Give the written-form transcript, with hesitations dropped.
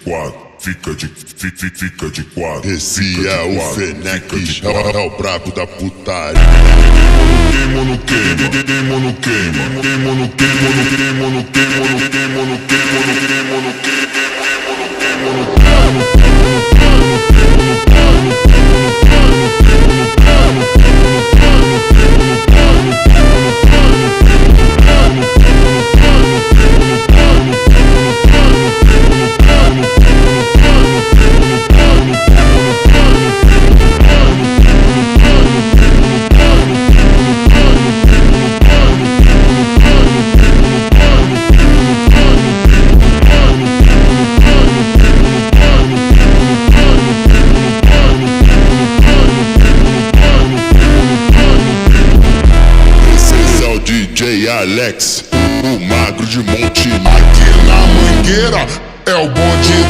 quatro, fica de quatro. Esse é o Fenech, é o brabo da putaria. Queimo no queima, queimo no queima, queimo no queimo, queimo no queimo, queimo no queimo, queimo no queimo. DJ Alex, o magro de Monte. Aqui na Mangueira é o bonde